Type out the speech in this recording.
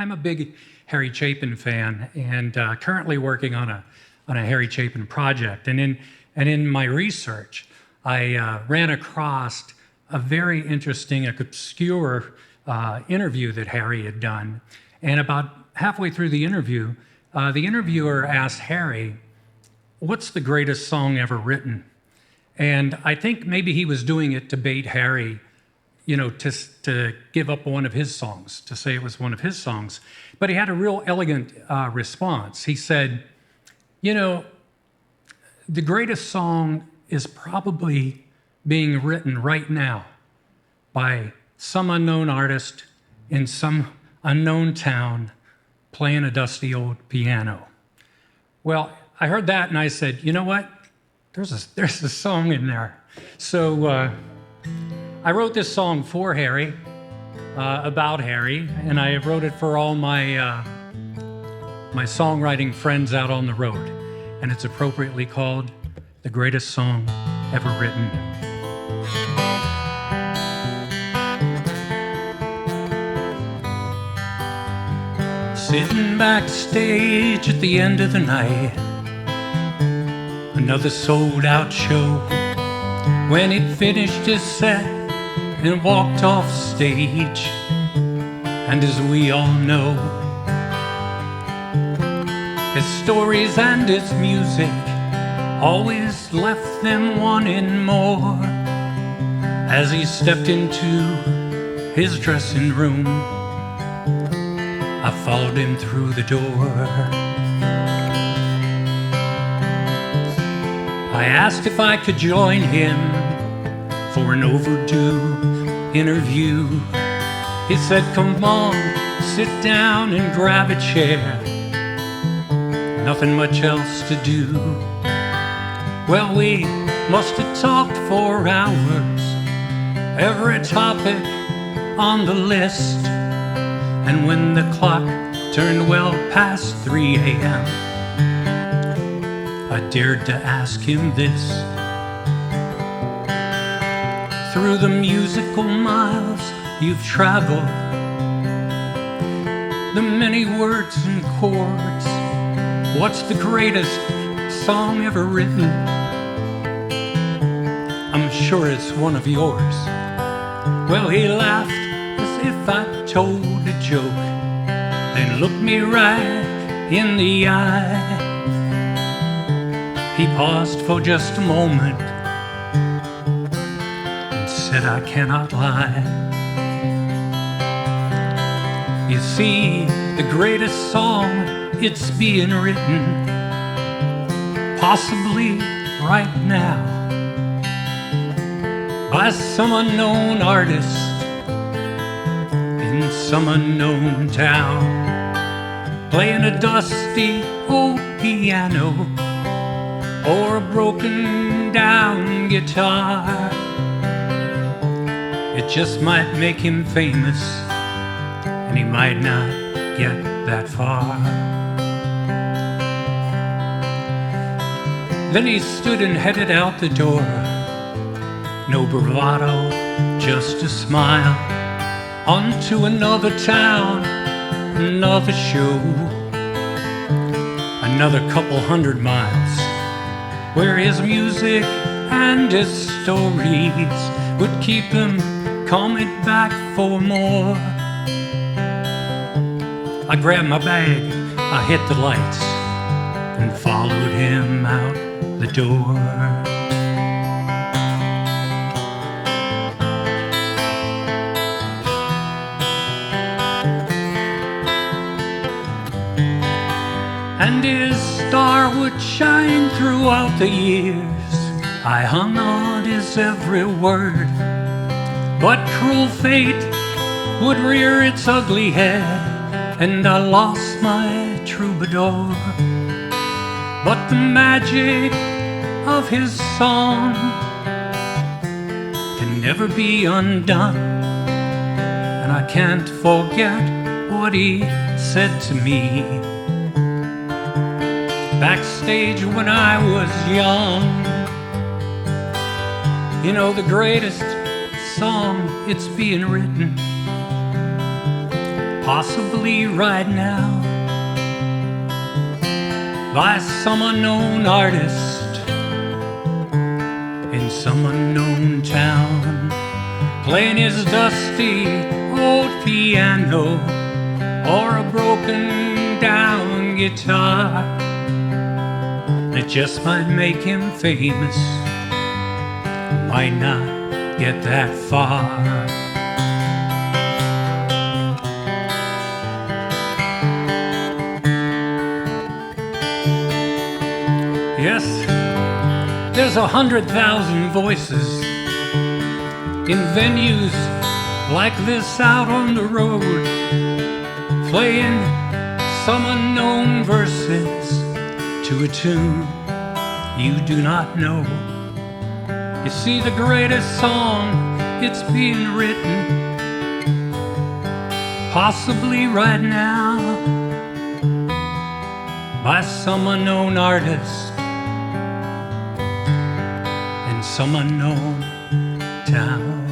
I'm a big Harry Chapin fan, and currently working on a Harry Chapin project. And in my research, I ran across a very interesting, obscure interview that Harry had done. And about halfway through the interview, the interviewer asked Harry, "What's the greatest song ever written?" And I think maybe he was doing it to bait Harry, to give up one of his songs, to say it was one of his songs. But he had a real elegant response. He said, the greatest song is probably being written right now by some unknown artist in some unknown town playing a dusty old piano. Well, I heard that and I said, you know what? There's a song in there. So I wrote this song for Harry, about Harry, and I wrote it for all my my songwriting friends out on the road. And it's appropriately called The Greatest Song Ever Written. Sitting backstage at the end of the night, another sold-out show. When he'd finished his set and walked off stage, and as we all know, his stories and his music always left them wanting more. As he stepped into his dressing room, I followed him through the door. I asked if I could join him for an overdue interview. He said, "Come on, sit down and grab a chair. Nothing much else to do." Well, we must have talked for hours, every topic on the list. And when the clock turned well past 3 a.m., I dared to ask him this. Through the musical miles you've traveled, the many words and chords, what's the greatest song ever written? I'm sure it's one of yours. Well, he laughed as if I told a joke, then looked me right in the eye. He paused for just a moment and said, "I cannot lie." You see, the greatest song, it's being written, possibly right now, by some unknown artist in some unknown town, playing a dusty old piano or a broken down guitar. It just might make him famous, and he might not get that far. Then he stood and headed out the door. No bravado, just a smile. On to another town, another show, another couple 100 miles, where his music and his stories would keep him coming back for more. I grabbed my bag, I hit the lights, and followed him out the door. And his star would shine throughout the years. I hung on his every word, but cruel fate would rear its ugly head, and I lost my troubadour. But the magic of his song can never be undone, and I can't forget what he said to me backstage when I was young. The greatest song, it's being written, possibly right now, by some unknown artist in some unknown town, playing his dusty old piano or a broken down guitar that just might make him famous, might not get that far. Yes, there's 100,000 voices in venues like this out on the road, playing some unknown verses to a tune you do not know. You see, the greatest song, it's being written, possibly right now, by some unknown artist in some unknown town.